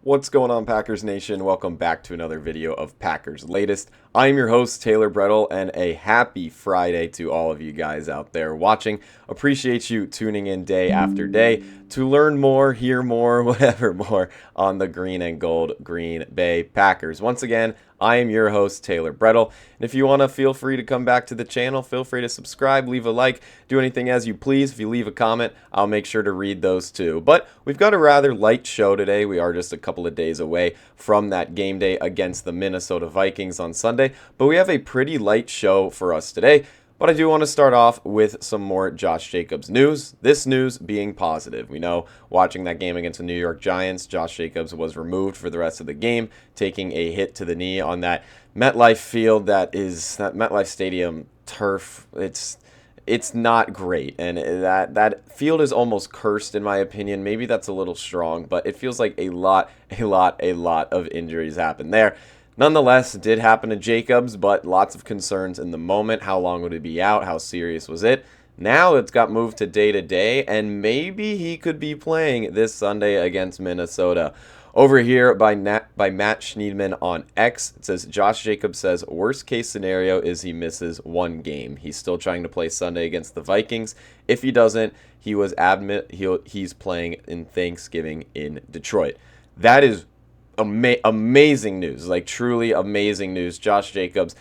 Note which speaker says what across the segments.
Speaker 1: What's going on, Packers Nation? Welcome back to another video of Packers Latest. I'm your host, Taylor Bretl, and a happy Friday to all of you guys out there watching. Appreciate you tuning in day after day to learn more, hear more, whatever more on the green and gold Green Bay Packers. Once again, I am your host, Taylor Bretl, and if you want to, feel free to come back to the channel. Feel free to subscribe, leave a like, do anything as you please. If you leave a comment, I'll make sure to read those too. But we've got a rather light show today. We are just a couple of days away from that game day against the Minnesota Vikings on Sunday, but we have a pretty light show for us today. But I do want to start off with some more Josh Jacobs news. This news being positive. We know watching that game against the New York Giants, Josh Jacobs was removed for the rest of the game, taking a hit to the knee on that MetLife field that MetLife Stadium turf. It's not great, and that field is almost cursed in my opinion. Maybe that's a little strong, but it feels like a lot of injuries happen there. Nonetheless, it did happen to Jacobs, but lots of concerns in the moment. How long would he be out? How serious was it? Now it's got moved to day, and maybe he could be playing this Sunday against Minnesota. Over here by Matt Schneidman on X, it says, Josh Jacobs says, worst case scenario is he misses one game. He's still trying to play Sunday against the Vikings. If he doesn't, he's playing in Thanksgiving in Detroit. That is amazing news, like truly amazing news. Josh Jacobs,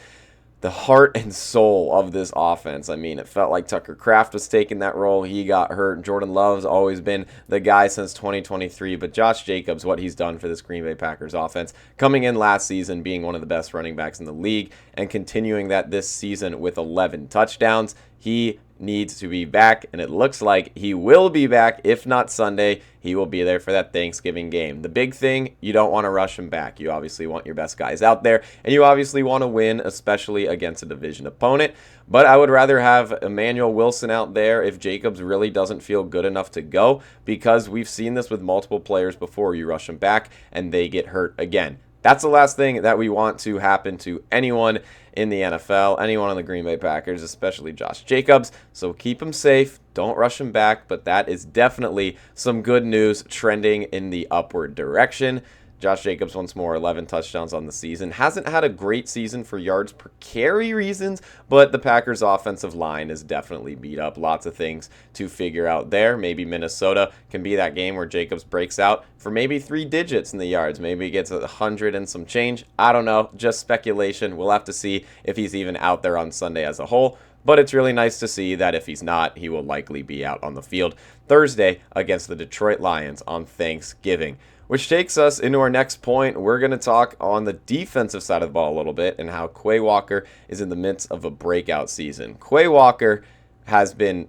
Speaker 1: the heart and soul of this offense. I mean, it felt like Tucker Kraft was taking that role. He got hurt. Jordan Love's always been the guy since 2023, but Josh Jacobs, what he's done for this Green Bay Packers offense, coming in last season, being one of the best running backs in the league, and continuing that this season with 11 touchdowns. He needs to be back, and it looks like he will be back. If not Sunday, he will be there for that Thanksgiving game. The big thing, you don't want to rush him back. You obviously want your best guys out there, and you obviously want to win, especially against a division opponent. But I would rather have Emmanuel Wilson out there if Jacobs really doesn't feel good enough to go, because we've seen this with multiple players before. You rush them back, and they get hurt again. That's the last thing that we want to happen to anyone in the NFL, anyone on the Green Bay Packers, especially Josh Jacobs. So keep him safe. Don't rush him back. But that is definitely some good news trending in the upward direction. Josh Jacobs, once more, 11 touchdowns on the season. Hasn't had a great season for yards per carry reasons, but the Packers' offensive line is definitely beat up. Lots of things to figure out there. Maybe Minnesota can be that game where Jacobs breaks out for maybe 3 digits in the yards. Maybe he gets 100 and some change. I don't know. Just speculation. We'll have to see if he's even out there on Sunday as a whole. But it's really nice to see that if he's not, he will likely be out on the field Thursday against the Detroit Lions on Thanksgiving. Which takes us into our next point. We're going to talk on the defensive side of the ball a little bit and how Quay Walker is in the midst of a breakout season. Quay Walker has been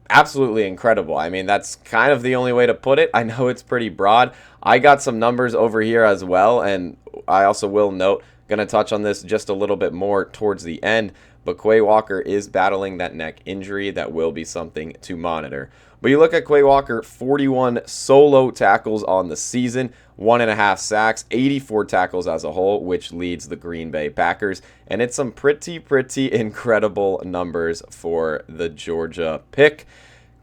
Speaker 1: absolutely incredible. I mean, that's kind of the only way to put it. I know it's pretty broad. I got some numbers over here as well, and I also will note, going to touch on this just a little bit more towards the end, but Quay Walker is battling that neck injury. That will be something to monitor. But you look at Quay Walker, 41 solo tackles on the season, 1.5 sacks, 84 tackles as a whole, which leads the Green Bay Packers. And it's some pretty incredible numbers for the Georgia pick.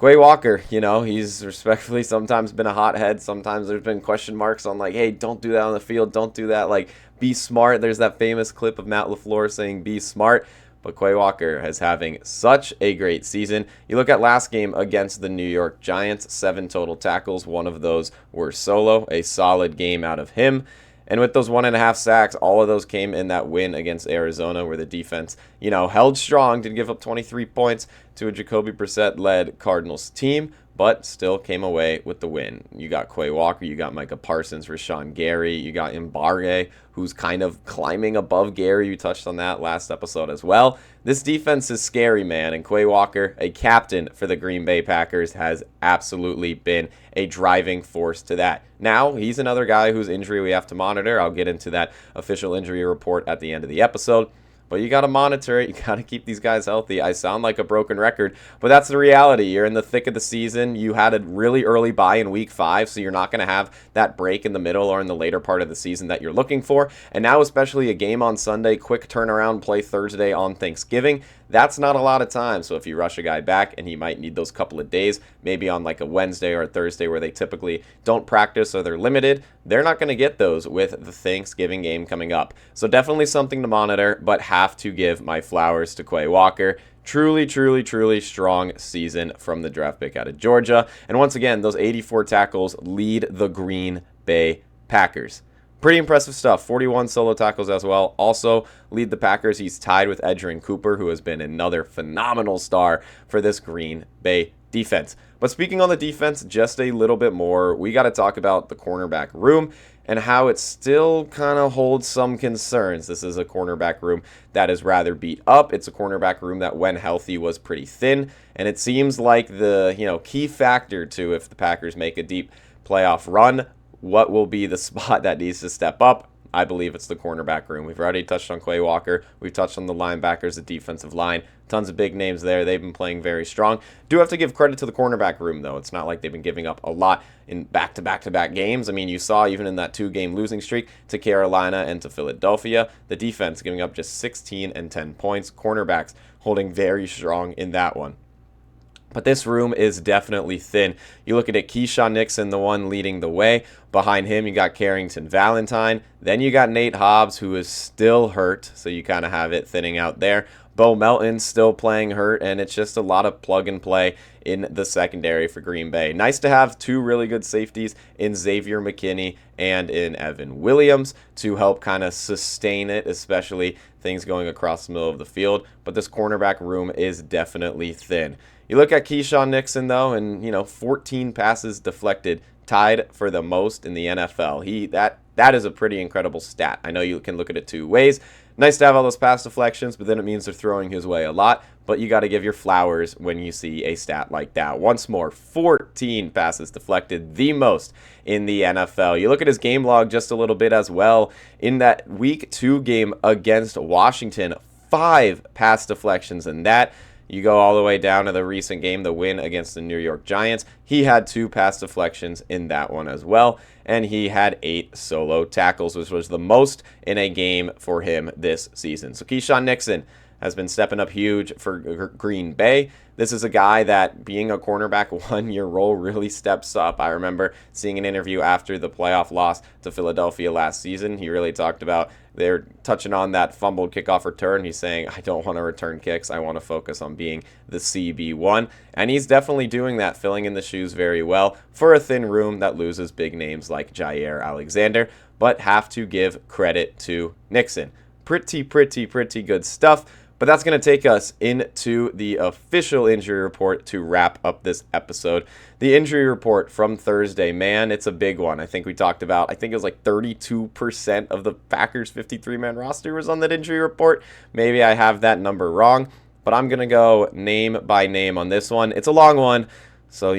Speaker 1: Quay Walker, you know, he's respectfully sometimes been a hothead. Sometimes there's been question marks on like, hey, don't do that on the field. Don't do that. Like, be smart. There's that famous clip of Matt LaFleur saying, be smart. But Quay Walker is having such a great season. You look at last game against the New York Giants, 7 total tackles. 1 of those were solo. A solid game out of him. And with those 1.5 sacks, all of those came in that win against Arizona where the defense, you know, held strong, did give up 23 points to a Jacoby Brissett-led Cardinals team, but still came away with the win. You got Quay Walker, you got Micah Parsons, Rashawn Gary, you got Mbarge, who's kind of climbing above Gary. You touched on that last episode as well. This defense is scary, man, and Quay Walker, a captain for the Green Bay Packers, has absolutely been a driving force to that. Now, he's another guy whose injury we have to monitor. I'll get into that official injury report at the end of the episode. But you got to monitor it. You got to keep these guys healthy. I sound like a broken record, but that's the reality. You're in the thick of the season. You had a really early bye in week 5, so you're not going to have that break in the middle or in the later part of the season that you're looking for. And now especially a game on Sunday, quick turnaround, play Thursday on Thanksgiving. That's not a lot of time. So if you rush a guy back and he might need those couple of days, maybe on like a Wednesday or a Thursday where they typically don't practice or they're limited, they're not going to get those with the Thanksgiving game coming up. So definitely something to monitor, but have to give my flowers to Quay Walker. Truly, truly, truly strong season from the draft pick out of Georgia. And once again, those 84 tackles lead the Green Bay Packers. Pretty impressive stuff. 41 solo tackles as well. Also lead the Packers. He's tied with Edgerrin Cooper, who has been another phenomenal star for this Green Bay defense. But speaking on the defense just a little bit more, we got to talk about the cornerback room and how it still kind of holds some concerns. This is a cornerback room that is rather beat up. It's a cornerback room that, when healthy, was pretty thin. And it seems like the key factor to if the Packers make a deep playoff run, what will be the spot that needs to step up? I believe it's the cornerback room. We've already touched on Quay Walker. We've touched on the linebackers, the defensive line. Tons of big names there. They've been playing very strong. Do have to give credit to the cornerback room, though. It's not like they've been giving up a lot in back-to-back-to-back games. I mean, you saw even in that 2-game losing streak to Carolina and to Philadelphia, the defense giving up just 16 and 10 points. Cornerbacks holding very strong in that one. But this room is definitely thin. You look at it, Keyshawn Nixon, the one leading the way. Behind him, you got Carrington Valentine. Then you got Nate Hobbs, who is still hurt. So you kind of have it thinning out there. Bo Melton still playing hurt, and it's just a lot of plug and play in the secondary for Green Bay. Nice to have two really good safeties in Xavier McKinney and in Evan Williams to help kind of sustain it, especially things going across the middle of the field. But this cornerback room is definitely thin. You look at Keyshawn Nixon, though, and, 14 passes deflected, tied for the most in the NFL. That is a pretty incredible stat. I know you can look at it two ways. Nice to have all those pass deflections, but then it means they're throwing his way a lot. But you got to give your flowers when you see a stat like that. Once more, 14 passes deflected, the most in the NFL. You look at his game log just a little bit as well. In that Week 2 game against Washington, 5 pass deflections in that. You go all the way down to the recent game, the win against the New York Giants. He had 2 pass deflections in that one as well. And he had 8 solo tackles, which was the most in a game for him this season. So Keyshawn Nixon has been stepping up huge for Green Bay. This is a guy that, being a cornerback 1-year role, really steps up. I remember seeing an interview after the playoff loss to Philadelphia last season. He really talked about, they're touching on that fumbled kickoff return. He's saying, I don't want to return kicks. I want to focus on being the CB1. And he's definitely doing that, filling in the shoes very well for a thin room that loses big names like Jair Alexander. But have to give credit to Nixon. Pretty good stuff. But that's going to take us into the official injury report to wrap up this episode. The injury report from Thursday, man, it's a big one. I think we talked about, I think it was like 32% of the Packers 53-man roster was on that injury report. Maybe I have that number wrong, but I'm going to go name by name on this one. It's a long one, so,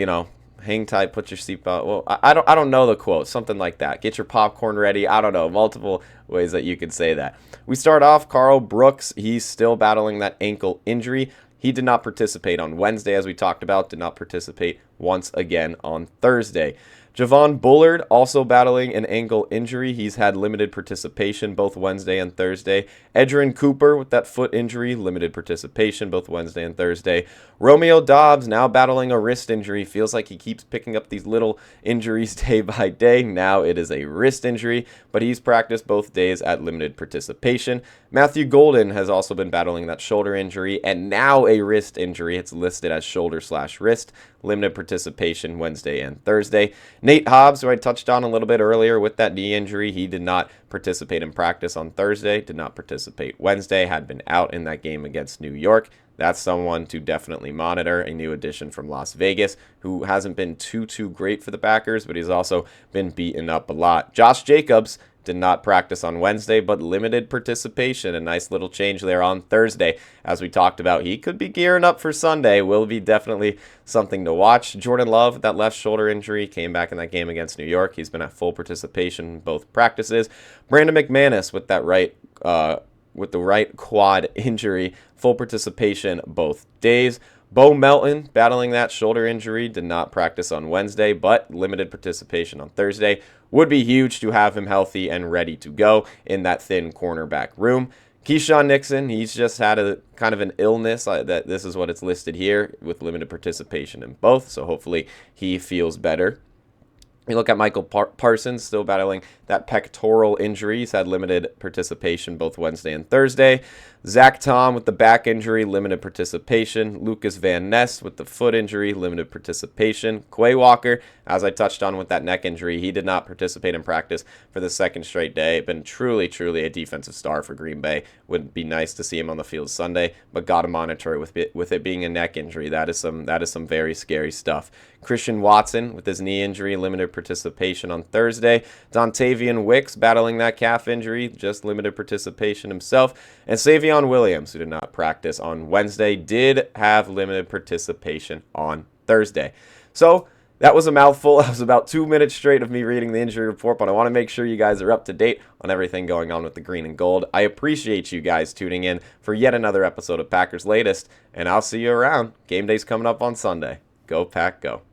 Speaker 1: hang tight, put your seatbelt. Well, I don't know the quote, something like that. Get your popcorn ready. I don't know, multiple ways that you could say that. We start off, Carl Brooks. He's still battling that ankle injury. He did not participate on Wednesday, as we talked about, did not participate once again on Thursday. Javon Bullard also battling an ankle injury. He's had limited participation both Wednesday and Thursday. Edgerrin Cooper with that foot injury, limited participation both Wednesday and Thursday. Romeo Doubs now battling a wrist injury. Feels like he keeps picking up these little injuries day by day. Now it is a wrist injury, but he's practiced both days at limited participation. Matthew Golden has also been battling that shoulder injury and now a wrist injury. It's listed as shoulder/wrist. Limited participation Wednesday and Thursday. Nate Hobbs, who I touched on a little bit earlier with that knee injury, he did not participate in practice on Thursday, did not participate Wednesday, had been out in that game against New York. That's someone to definitely monitor, a new addition from Las Vegas, who hasn't been too great for the Packers, but he's also been beaten up a lot. Josh Jacobs did not practice on Wednesday, but limited participation. A nice little change there on Thursday. As we talked about, he could be gearing up for Sunday. Will be definitely something to watch. Jordan Love, that left shoulder injury, came back in that game against New York. He's been at full participation in both practices. Brandon McManus with that with the right quad injury, full participation both days. Bo Melton, battling that shoulder injury, did not practice on Wednesday, but limited participation on Thursday. Would be huge to have him healthy and ready to go in that thin cornerback room. Keyshawn Nixon, he's just had a kind of an illness. That this is what it's listed here, with limited participation in both. So hopefully he feels better. You look at Michael Parsons, still battling that pectoral injury. He's had limited participation both Wednesday and Thursday. Zach Tom with the back injury, limited participation. Lucas Van Ness with the foot injury, limited participation. Quay Walker, as I touched on with that neck injury, he did not participate in practice for the second straight day. Been truly a defensive star for Green Bay. Would be nice to see him on the field Sunday, but got to monitor it with it being a neck injury. That is some very scary stuff. Christian Watson with his knee injury, limited participation on Thursday. Dontavian Wicks battling that calf injury, just limited participation himself. And Savion Williams, who did not practice on Wednesday, did have limited participation on Thursday. So that was a mouthful. That was about 2 minutes straight of me reading the injury report, but I want to make sure you guys are up to date on everything going on with the green and gold. I appreciate you guys tuning in for yet another episode of Packers Latest, and I'll see you around. Game day's coming up on Sunday. Go Pack, go.